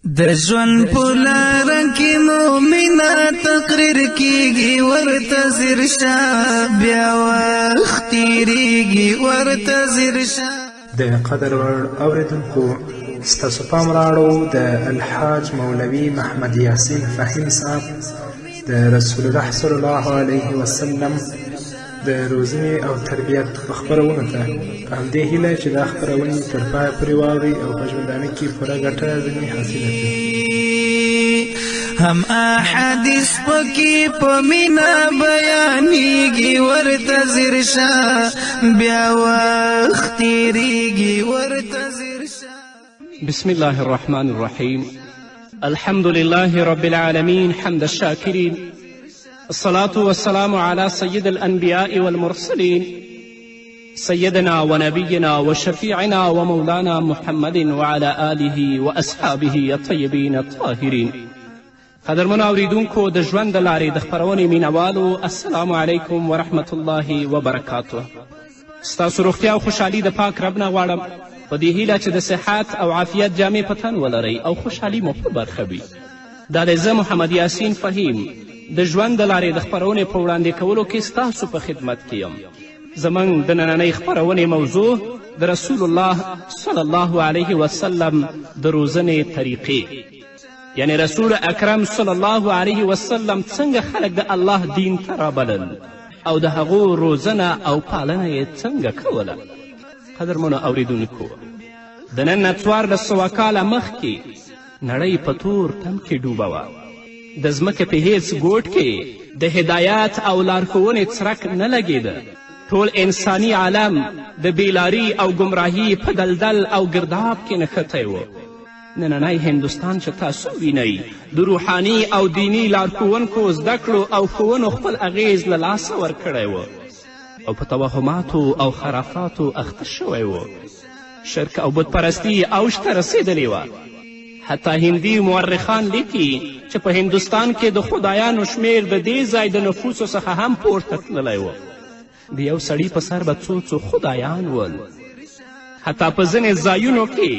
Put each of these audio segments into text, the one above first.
د ژوند په لاره کې مومنه تقریر کېږي ورته ځیر شه بیا وخت تېرېږي ورته ځیر شه. د قدر وړ اورېدونکو ستاسو پام راړو د الحاج مولوي محمد یاسین فهیم صاحب د رسول الله صلی الله علیه وسلم د روزنې او تربیت خپرونو ته په همدې هیله چې دا خپرونې تر پایه پورې واورئ او په ژوندانه کې پوره ګټه ځینې حاصله کړي. هم احادیث پکې په مینه بیانېږي ورته ځیر شه بیا وخت تېرېږي ورته ځیر شه. بسم الله الرحمن الرحيم. الحمد لله رب العالمين حمد الشاكرين. الصلاة والسلام على سيد الأنبياء والمرسلين سيدنا ونبينا وشفيعنا ومولانا محمد وعلى آله وأصحابه الطيبين الطاهرين. قدرمنو اوریدونکو د ژوند د لارې د خپرونې مینوالو السلام علیکم ورحمة الله وبرکاته. ستاسو روغتیا او خوشحالي د پاک رب نه غواړم په دې هیله چې د صحت او عافیت جامې په تن ولرئ او خوشحالي مو په برخه وي. دا دی زه محمد یاسین فهیم د ژوند د لارې د خپرونې په وړاندې کولو کې ستاسو په خدمت کې یم. زموږ د نننۍ خپرونې موضوع د رسول الله صلی الله علیه وسلم د روزنې طریقې، یعنی رسول اکرم صلی الله علیه وسلم څنګه خلک د الله دین ته رابلل او د هغو روزنه او پالنه یې څنګه کوله. قدرمنو اوریدونکو، د نن نه 1400 کاله مخکې نړۍ په تور تم کې ډوبه وه. د ځمکې په هیڅ ګوټ کې د هدایت او لارښوونې څرک نه لګېده. ټول انساني عالم د بیلاري او ګمراهي په دلدل او ګرداب کې نښتی و. نننی هندوستان چې تاسو وینئ د روحاني او دیني لارښوونکو زده کړو او ښوونو خپل اغیز له لاسه ورکړی و او په توهماتو او خرافاتو اخته شوی و. شرک او بتپرستي اوج ته رسېدلې وه. حتی هندي مورخان لیکي چې په هندوستان کې د خدایانو شمیر د دې ځای د نفوسو څخه هم پورته تللی و. د یو سړي په سر به څو خدایان ول. حتی په ځینې ځایونو کې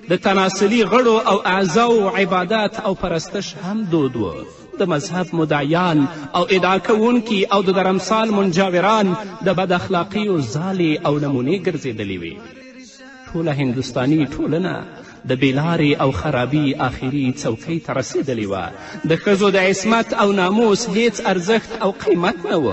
د تناسلي غړو او اعضاو عبادت او پرستش هم دود و. د مذهب مدعیان او ادعا کوونکي او د درمسال منجاوران د بد اخلاقیو ځالې او نمونې ګرځېدلې وې. ټوله هندوستاني ټولنه د بیلارې او خرابي آخري څوکۍ ته رسېدلې وه. د ښځو د عصمت او ناموس هیڅ ارزښت او قیمت نه و.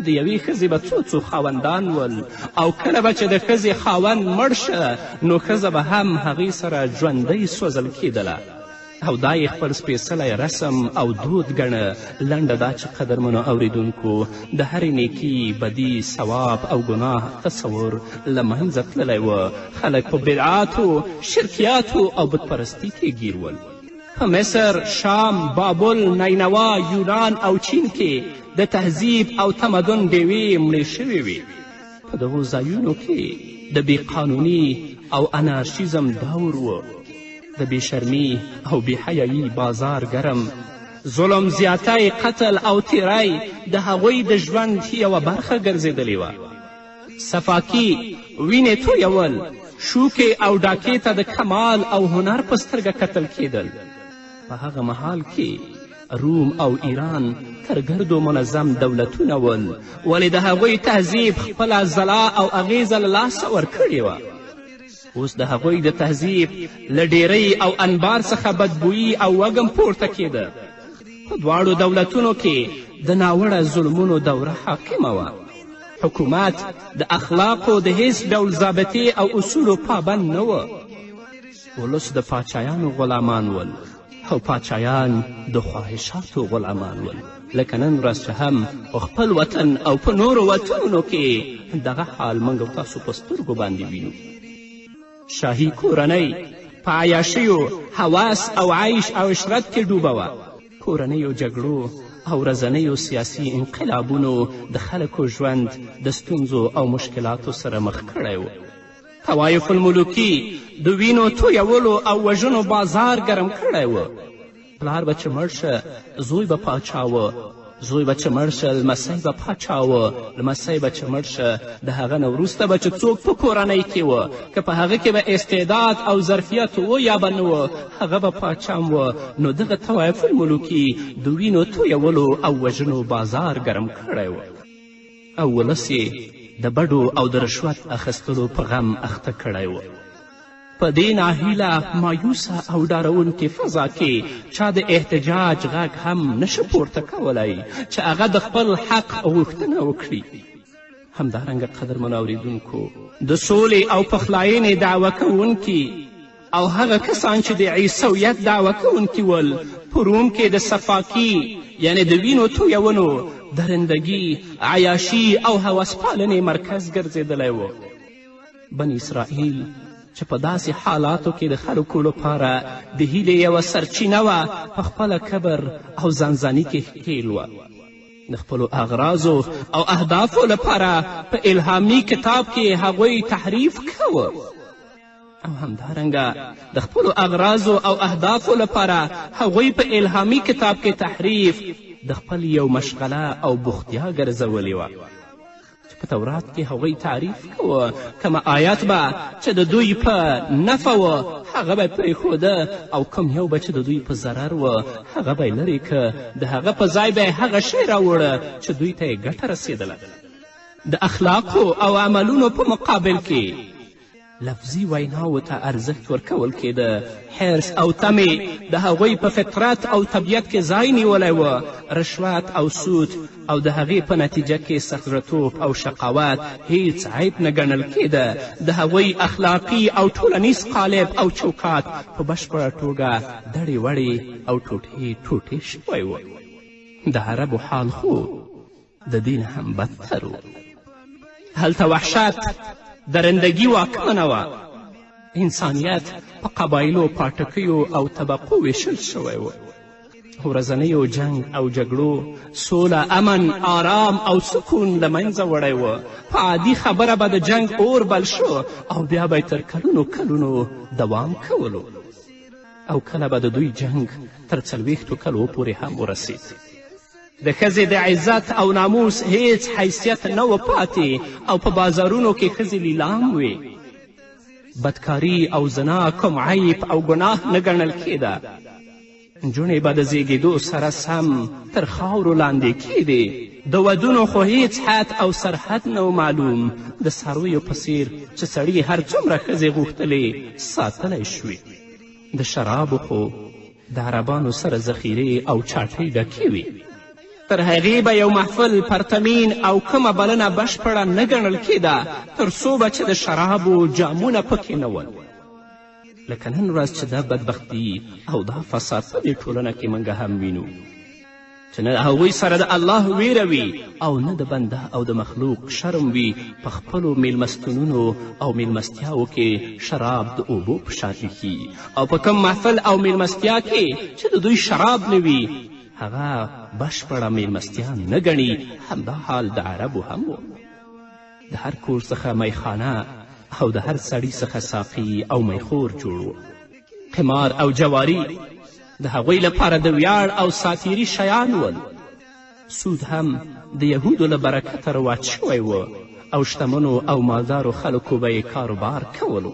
د یوې ښځې به څو خاوندان ول او کله به چې د ښځې خاوند مړ شه نو ښځه به هم هغې سره ژوندۍ سوځل کېدله او دا یې خپل سپېڅلی رسم او دود ګڼه. لنډه دا چې قدرمنو اوریدونکو د هرې نیکي، بدي، ثواب او ګناه تصور له منځه تللی و. خلک په بدعاتو، شرکیاتو او بتپرستي کې ګیر ول. په مصر، شام، بابل، نینوا، یونان او چین کې د تهذیب او تمدن ډیوې مړې شوې وې. په دغو ځایونو کې د بېقانوني او انارشیزم دور و. د بېشرمي او بېحیایي بازار ګرم، ظلم، زیاتی، قتل او تیری د هغوی د ژوند یوه برخه ګرځېدلې وه. صفاکي، وینې تویول، شوکې او ډاکې ته د کمال او هنر په سترګه کتل کېدل. په هغه مهال کې روم او ایران تر ګردو منظم دولتونه ول، ولې د هغوی تهذیب خپله ځلا او اغیزه له لاسه ورکړې وه. اوس د هغوی د تهذیب له ډیرۍ او انبار څخه بدبویي او وږم پورته کېده. په دواړو دولتونو کې د ناوړه ظلمونو دوره حاکمه وه. حکومت د اخلاقو د هیڅ ډول ضابطې او اصولو پابند نه وه. ولس د پاچایانو غلامان ول او پاچایان د خواهشاتو غلامان ول. لکه نن ورځ چې هم په خپل وطن او په نورو وطنونو کې دغه حال موږ او تاسو په سترګو باندې وینو. شاهي کورنۍ په عیاشیو، هوس او عیش او عشرت کې ډوبه وه. کورنیو جګړو او ورځنیو سیاسي انقلابونو د خلکو ژوند د ستونزو او مشکلاتو سره مخ کړی و. طوایف الملوکي د وینو تویولو او وژنو بازار ګرم کړی و. پلار به چې مړ شه زوی به پاچا و، زوی به چې مړ شه لمسی به پاچا و، لمسی به چې مړ شه د هغه نه وروسته به چې څوک په کورنۍ کې و، که په هغه کې به استعداد او ظرفیت و یا به نه و، هغه به پاچا و. نو دغه طوایف الملوکي د وینو تویولو او وژنو بازار ګرم کړی و او ولس یې د بډو او د رشوت اخیستلو په غم اخته کړی و. په دې ناهیله مایوسه او ډارونکې فضا کې چا د احتجاج غږ هم نشه پورته کولی چې هغه د خپل حق غوښتنه وکړي. همدارنګه قدرمنو اورېدونکو، د سولې او پخلاینې دعوه کوونکي او هغه کسان چې د عیسویت دعوه کوونکي ول په روم کې د صفاکي یعنی د وینو تویونو، درندګي، عیاشي او هوسپالنې مرکز ګرځېدلی و. بني اسرائیل چې په داسې حالاتو کې د خلکو لپاره د هیلې یوه سرچینه وه، په خپله کبر او ځانځاني کې ښکیل وه. د خپلو اغراضو او اهدافو لپاره په الهامي کتاب کې هغوی تحریف کوه او همدارنګه د خپلو اغراضو او اهدافو لپاره هغوی په الهامي کتاب کې تحریف د خپل یو مشغله او بوختیا ګرځولې وه چې په تورات کې هغوی تعریف کوه. کومه آیت به چې د دوی په نفع و هغه به یې پرېښوده او کوم یو به چې د دوی په ضرر و هغه به یې لرې که، د هغه په ځای به یې هغه شی راوړه چې دوی ته یې ګټه رسېدله. د اخلاقو او عملونو په مقابل کې لفظي ویناوو ته ارزښت ورکول کېده. حرص او تمې د هغوی په فطرت او طبیعت کې ځای نیولی و. رشوت او سود او د هغې په نتیجه کې سخزرتوب او شقاوت هیڅ عیب نه ګڼل کېده. د هغوی اخلاقي او ټولنیز قالب او چوکات په بشپړه توګه دړې وړې او ټوټې شوی و. د عربو حال خو د دې نه هم بدتر و. هلته وحشت، درندګي واکمنه وه. انسانیت په قبایلو، پاټکیو او طبقو ویشل شوی و. ورځنیو جنگ او جګړو سوله، امن، آرام او سکون له منځه وړی و. په عادي خبره به د جنگ اور بل شو او بیا به تر کلونو دوام کولو او کله به د دوی جنگ تر 40 کلو پورې هم ورسید. د ښځې د عزت او ناموس هیڅ حیثیت نه و پاتې او په بازارونو کې ښځې لیلام وې. بدکاري او زنا کوم عیب او ګناه نه ګڼل کېده. نجونې به د زیږېدو سره سم تر خاورو لاندې کېدې. د ودونو خو هیڅ حد او سرحد نه و معلوم. د څارویو په څیر چې سړي هر څومره ښځې غوښتلې ساتلی شوې. د شرابو خو د عربانو سره ذخیرې او چاټۍ ډکې وې. تر هغې به یو محفل پرتمین او کومه بلنه بشپړه نه ګڼل کېده تر څو به چې د شرابو جامونه پکې نه ول. لکه نن ورځ چې دا بدبختي او دا فساد په دې ټولنه کې موږ هم وینو چې نه هغوی سره د الله ویره وي او نه د بنده او د مخلوق شرم وي. په خپلو میلمستونونو او میلمستیاو کې شراب د اوبو په شان ایښي او په کوم محفل او میلمستیا کې چې د دوی شراب نه وي هغه بشپړه میلمستیا نه ګڼي. همدا حال د عربو هم و. د هر کور څخه میخانه او د هر سړي څخه ساقي او میخور جوړ و. قمار او جواري د هغوی لپاره د ویاړ او ساتیري شیان ول. سود هم د یهودو له برکته رواج شوی و او شتمنو او مالدارو خلکو به یې کاروبار کولو.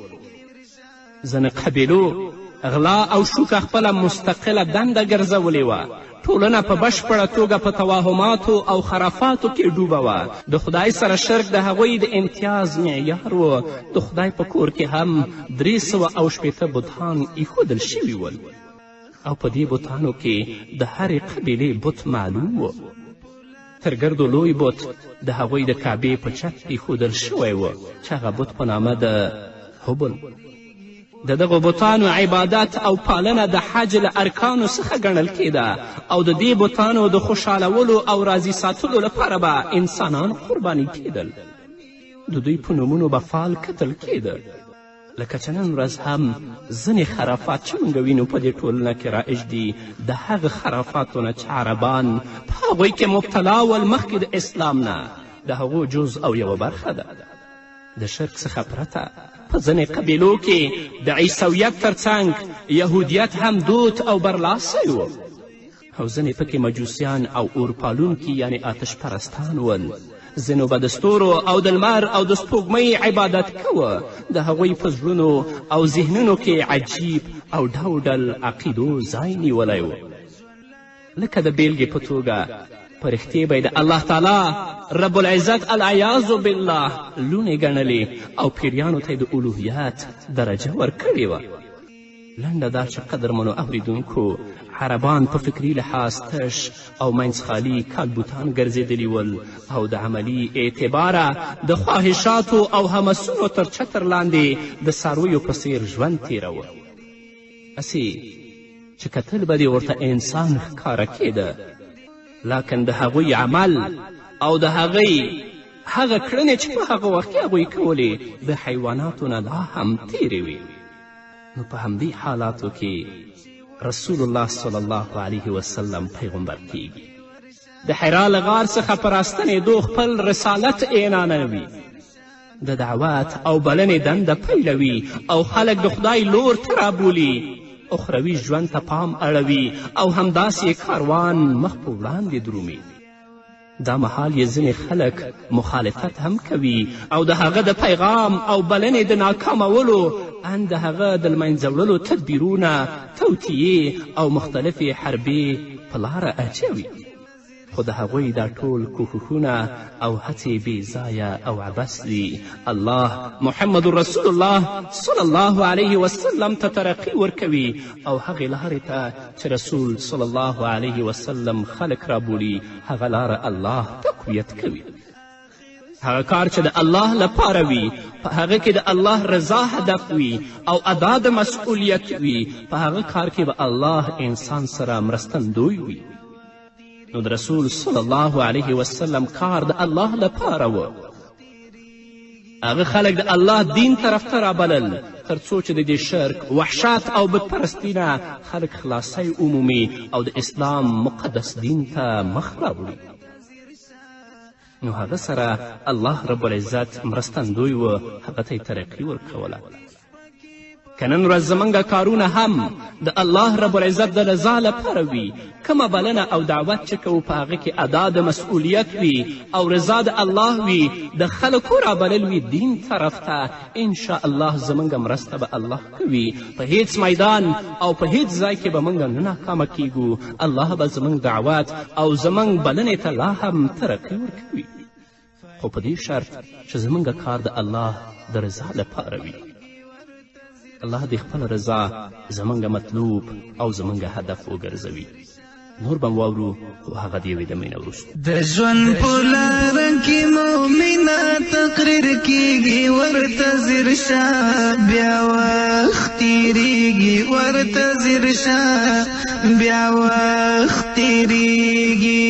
ځینې قبیلو غلا او شوکه خپله مستقله دنده ګرځولې وه. ټولنه په بشپړه توګه په توهماتو او خرافاتو کې ډوبه وه. د خدای سره شرک د هغوی د امتیاز معیار و. د خدای په کور کې هم 360 بتان ایښودل شوي ول او په دې بتانو کې د هرې قبیلې بت معلوم و. تر ګردو لوی بت د هغوی د کعبې په چت ایښودل شوی و چې هغه بت په نامه د هبل. د دغو بتانو عبادت او پالنه د حج له ارکانو څخه ګڼل کېده او د دې بتانو د خوشحالولو او راضي ساتلو لپاره به انسانان قرباني کېدل. د دوی په نومونو به فال کتل کېده. لکه چې نن ورځ هم ځینې خرافات چې موږ وینو په دې ټولنه کې رایج دي د هغه خرافاتو نه چې عربان په هغوی کې مبتلا ول مخکې د اسلام نه د هغو جز او یوه برخه ده. د شرک څخه پرته په ځینې قبیلو کې د عیسویت ترڅنګ یهودیت هم دود او برلاسی و. او ځینې پکې مجوسیان او اورپالونکي یعنې آتش پرستان ول. ځینو به د ستورو او د لمر او د سپوږمۍ عبادت کوه. د هغوی په زړونو او ذهنونو کې عجیب او ډول عقیدو ځای نیولی و. لکه د بیلګې په توګه په رښتې به یې د الله تعالی رب العزت العیاذ بالله لوڼې ګڼلې او پیریانو ته یې د الوهیت درجه ورکړې وه. لنډه دا چې قدرمنو اوریدونکو عربان په فکري لحاظ تش او منځخالي کالبوتان ګرځېدلي ول او د عملي اعتباره د خواهشاتو او همسونو تر چتر لاندې د څارویو په څیر ژوند تېروه. هسې چې کتل به دې ورته انسان ښکاره کېده، لکن د هغوی عمل او د هغوی هغه کړنې چې په هغه وخت کې هغوی کولې د حیواناتو نه لا هم تیرې وې. نو په همدې حالاتو کې رسول الله صلی الله علیه وسلم پیغمبر کیږي. د حرا له غار څخه په راستنېدو خپل رسالت اعلانوي، د دعوت او بلنې دنده پیلوي او خلک د خدای لور ته رابولي، اخروي ژوند ته پام اړوي او همداسې کاروان مخ په وړاندې درومي. دا مهال یې ځینې خلک مخالفت هم کوي او د هغه د پیغام او بلنې د ناکامولو ان د هغه د لمنځه وړلو تدبیرونه، توطیې او مختلفې حربې په لاره اچوي. خو د هغوی دا ټول کوښښونه او هڅې بې ځایه او عبث دي. الله محمد رسول الله صلی الله علیه وسلم ته ترقي ورکوي او هغې لارې ته چې رسول صلی الله علیه وسلم خلک رابولي هغه لاره الله تقویت کوي. هغه کار چې د الله لپاره وي په هغه کې د الله رضا هدف وي او ادا د مسئولیت وي، په هغه کار کې به الله انسان سره مرستندوی وي. نو د رسول صلی الله علیه وسلم کار د الله لپاره و. هغه خلک د الله دین طرف ته رابلل تر څو چې د دې شرک، وحشت او بتپرستي نه خلک خلاصی عمومي او د اسلام مقدس دین ته مخ راوړي. نو هغه سره الله رب العزت مرستندوی و، هغه ته یې ترقي ورکوله. که نن ورځ زموږ کارونه هم د الله رب العزت د رضا لپاره وي، کومه بلنه او دعوت چې کوو په هغه کې ادا د مسئولیت وي او رضا د الله وي، د خلکو رابلل وي دین طرف ته، انشاءالله زموږ مرسته به الله کوي. په هیڅ میدان او په هیڅ ځای کې به موږ نه ناکامه کیږو. الله به زموږ دعوت او زموږ بلنې ته لا هم ترقي ورکوي، خو په دې شرط چې زموږ کار د الله د رضا لپاره وي. الله دې خپل رضا زموږ مطلوب او زموږ هدف وګرځوي. نور به واورو خو هغه د یوې دمې نه وروسته. د ژوند په لاره کې مؤمنه تقریر کیږي، ورته ځیر شه بیا وخت تیریږي، ورته ځیر شه بیا وخت تیریږي.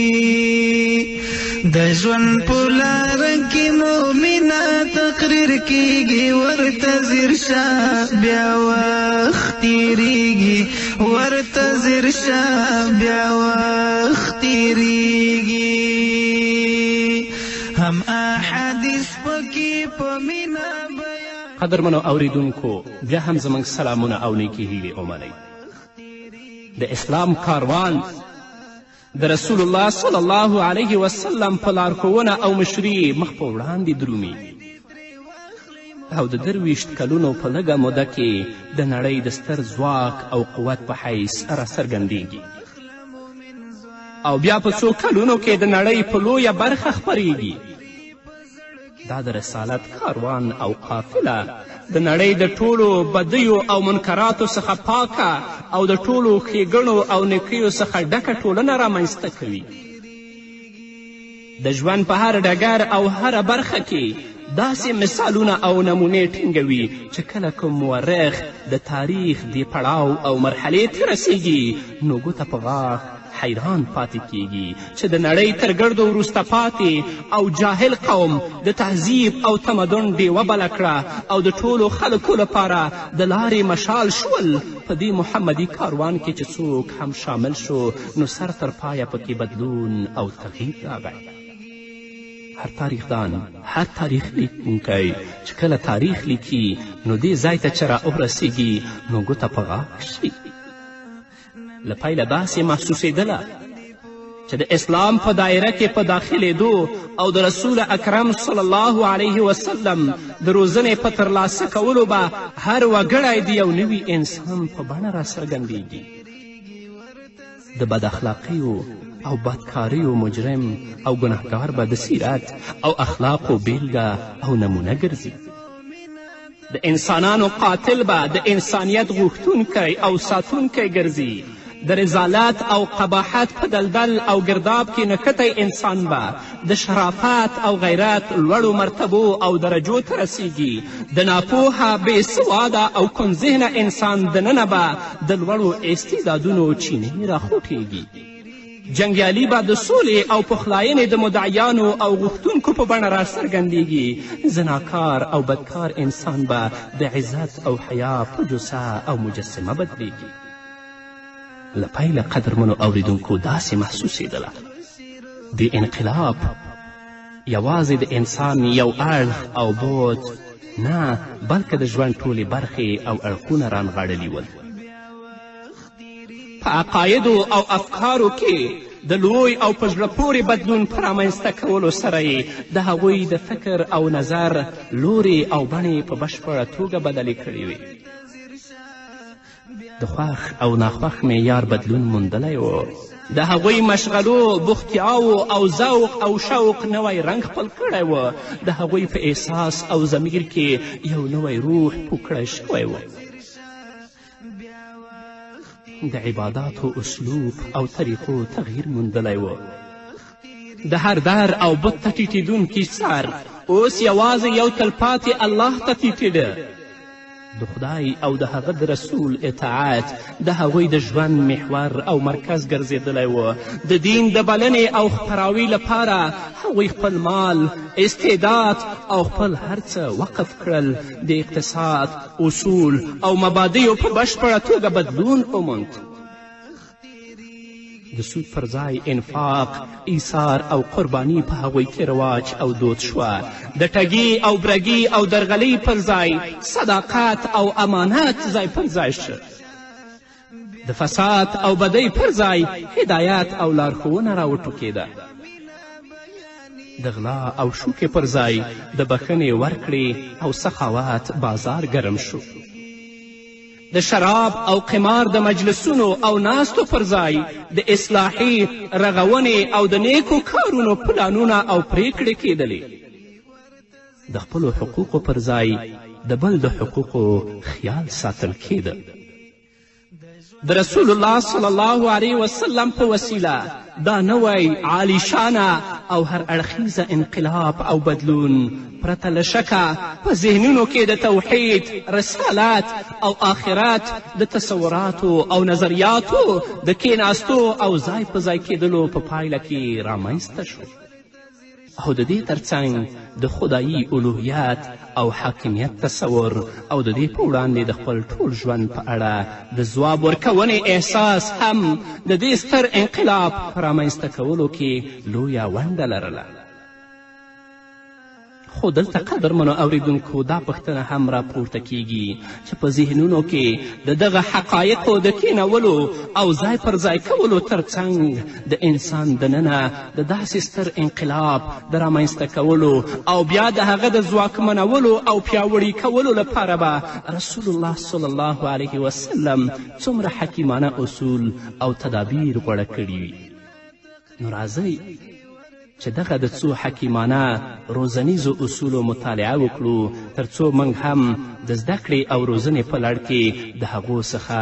د ژوند په لاره کې مؤمنه تقریر کیږي، ورته ځیر شه بیا وخت تیریږي، ورته ځیر شه بیا وخت تیریږي. هم احادیث پکې په مینه بیان. قدرمنو اوریدونکو، بیا هم زموږ سلامونه او نیکې هیلې ومنئ. د اسلام کاروان د رسول الله صلی الله علیه وسلم په لارښوونه او مشري مخ په وړاندې درومي او د 23 کلونو په لږه موده کې د نړۍ د ستر ځواک او قوت په حیث راڅرګندیږي او بیا په څو کلونو کې د نړۍ په لویه برخه خپریږي. دا د رسالت کاروان او قافله د نړۍ د ټولو بدیو او منکراتو څخه پاکه او د ټولو ښېګڼو او نیکیو څخه ډکه ټولنه رامنځته کوي. د ژوند په هر ډګر او هره برخه کې داسې مثالونه او نمونې ټینګوي چې کله کوم مورخ د تاریخ دې پړاو او مرحلې ته رسیږي نو ګوته په غاښ حیران پاتې کیږي چې د نړۍ تر ګردو وروسته پاتې او جاهل قوم د تهذیب او تمدن ډیوه بله کړه او د ټولو خلکو لپاره د لارې مشال شول. په دې محمدي کاروان کې چې څوک هم شامل شو نو سر تر پایه پکې بدلون او تغییر راغی. هر تاریخدان، هر تاریخ لیکونکی چې کله تاریخ لیکي نو دې ځای ته چې را ورسیږي نو ګوته په غاښ شي. له پیله داسې محسوسېدله چې د اسلام په دایره کې په داخلېدو او د رسول اکرم صلی الله علیه وسلم د روزنې په ترلاسه کولو به هر وګړی د یو نوي انسان په بڼه راڅرګندېږي. د بد اخلاقیو او بدکاریو مجرم او ګناهګار به د سیرت او اخلاقو بیلګه او نمونه ګرځي. د انسانانو قاتل به د انسانیت غوښتونکی او ساتونکی ګرځي. د رضالت او قباحت په دلدل او گرداب کې نښتی انسان به د شرافت او غیرت لوړو مرتبو او درجو ته رسیږي. د ناپوهه بې سواده او کمذهنه انسان دننه به د لوړو استعدادونو چینې راخوټېږي. جنګیالي به د سولې او پخلاینې د مدعیانو او غوښتونکو په بڼه راڅرګندېږي. زناکار او بدکار انسان به د عزت او حیا په جثه او مجسمه بدلیږي. له پیله قدرمنو اوریدونکو داسې محسوسېدله د انقلاب یوازې د انسان یو اړخ او بود نه، بلکې د ژوند ټولې برخې او اړخونه رانغاړلي ول. په عقایدو او افکارو کې د لوی او په زړه پورې بدلون په رامنځته کولو سره یې د هغوی د فکر او نظر لورې او بڼې په بشپړه توګه بدلې کړې وې. د خوښ او ناخوښ معیار بدلون موندلی و. د هغوی مشغلو بوختیاو او ذوق او شوق نوی رنګ خپل کړی و. د هغوی په احساس او ضمیر کې یو نوی روح پوکړی شوی و. د عباداتو اسلوب او طریقو تغییر موندلی و. د هر در او بت ته ټیټېدونکي سر اوس یوازې یو تلپاتې الله ته ټیټېده. د خدای او د هغه د رسول اطاعت د هغوی د ژوند محور او مرکز ګرځېدلی و. د دین د بلنې او خپراوي لپاره هغوی خپل مال، استعداد او خپل هر څه وقف کړل. د اقتصاد اصول او مبادیو په بشپړه توګه بدلون وموند. د سود پر ځای انفاق، ایثار او قرباني په هغوی کې رواج او دود شوه. د ټګي او برګي او درغلۍ پر ځای صداقت او امانت ځای پر ځای شه. د فساد او بدۍ پر ځای هدایت او لارښوونه راوټوکېده. د غلا او شوکې پر ځای د بښنې ورکړې او سخاوت بازار ګرم شو. د شراب او قمار د مجلسونو او ناستو پر ځای د اصلاحي رغونې او د نیکو کارونو پلانونه او پریکړې کېدلې. د خپلو حقوقو پر ځای د بل د حقوقو خیال ساتل کېده. د رسول الله صلی الله علیه وسلم په وسیله دا نوی عالیشانه او هر اړخیزه انقلاب او بدلون پرته له شکه په ذهنونو کې د توحید، رسالت او آخرت د تصوراتو او نظریاتو د کېناستو او ځای په ځای کېدلو په پایله کې رامنځته شو. او د دې ترڅنګ د خدایي الوهیت او حاکمیت تصور او د دې په وړاندې د خپل ټول ژوند په اړه د ځواب ورکونې احساس هم د دې ستر انقلاب په رامنځته کولو کې لویه ونډه لرله. خو دلته قدرمنو اوریدونکو دا پوښتنه هم راپورته کیږي چې په ذهنونو کې د دغه حقایقو د کینولو او ځای پر ځای کولو ترڅنګ د انسان دننه د داسې ستر انقلاب د رامنځته کولو او بیا د هغه د ځواکمنولو او پیاوړي کولو لپاره به رسول الله صلی الله علیه وسلم څومره حکیمانه اصول او تدابیر غوره کړي وي. نو راځئ چې دغه د څو حکیمانه روزنیزو اصولو مطالعه وکړو تر څو موږ هم د زده کړې او روزنې په لړ کې د هغو څخه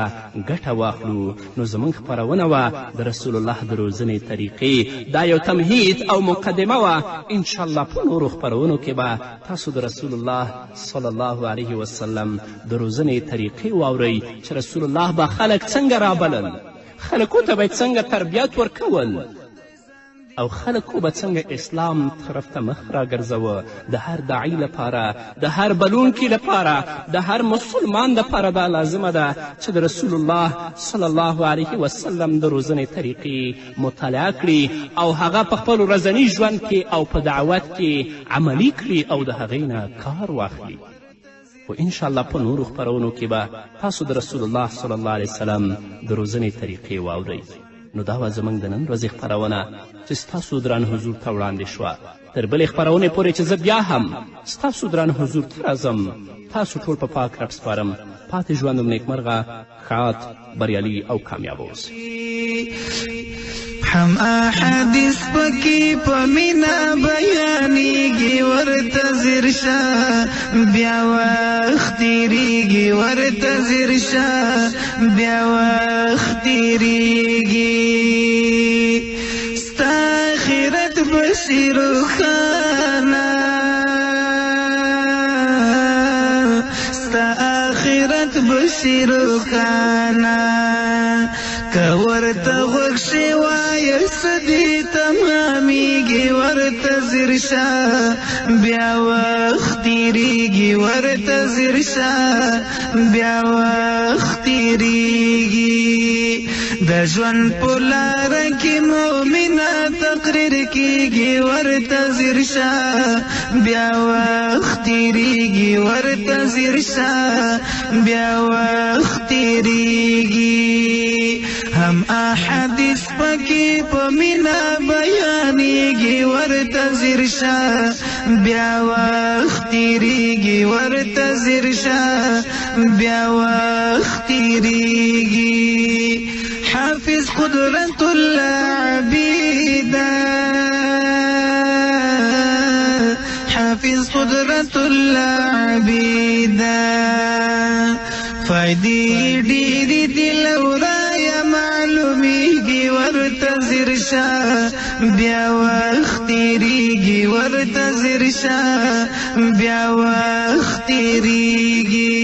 ګټه واخلو. نو زموږ خپرونه وه د رسول الله د روزنې طریقې. دا یو تمهید او مقدمه وه. انشاءالله په نورو خپرونو کې به تاسو د رسول الله صلی الله علیه وسلم د روزنې طریقې واورئ چې رسول الله به خلک څنګه رابلل، خلکو ته به څنګه تربیت ورکول او خلکو به څنګه اسلام طرف ته مخ راګرځوه. د هر داعی لپاره، د هر بلونکي لپاره، د هر مسلمان لپاره دا لازمه ده چې د رسول الله صلی الله علیه وسلم د روزنې طریقې مطالعه کړي او هغه په خپل ورځني ژوند کې او په دعوت کې عملي کړي او د هغې نه کار واخلي. خو انشاءالله په نورو خپرونو کې به تاسو د رسول الله صلی الله علیه وسلم د روزنې طریقې واورئ. نو دا وه زموږ د نن ورځې خپرونه چې ستاسو دران حضور ته وړاندې شوه. تر بلې خپرونې پورې چې زه بیا هم ستاسو دران حضور ته راځم، تاسو ټول په پاک رب سپارم. پاتې ژوند مو نیکمرغه، ښاد، بریالي او کامیاب اوسئ. هم احادیث پکې په مینا بیانېږي، ورته ځیر شه بیا وخت تېرېږي، ورته ځیر شه بیا وخت تېرېږي. ستا آخرت به شي روښانه، ستا آخرت به شي روښانه. که ورته غوږ شي وایست دې تمامیږي، ورته ځیر شه بیا وخت تېرېږي، ورته ځیر شه بیا وخت تېرېږي. د ژوند په لاره کې مؤمنه تقریر کېږي، ورته ځیر شه بیا وخت تېرېږي، ورته ځیر شه بیا وخت تېرېږي. هم احادیث پکې په مینا بیانېږي، ورته ځیر شه بیا وخت تېرېږي، ورته ځیر شه بیا وخت تېرېږي. حافظ قدرت الله عبیده، حافظ قدرت الله عبیده. فائدې ډېرې دي لورایه معلومیږي، ورته ځیر شه بیا وخت تېرېږي، ورته ځیر شه بیا وخت تېرېږي.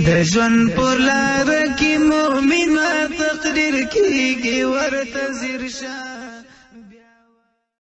د ژوند په لاره کې مؤمنه تقریر کېږي، ورته ځیر شه.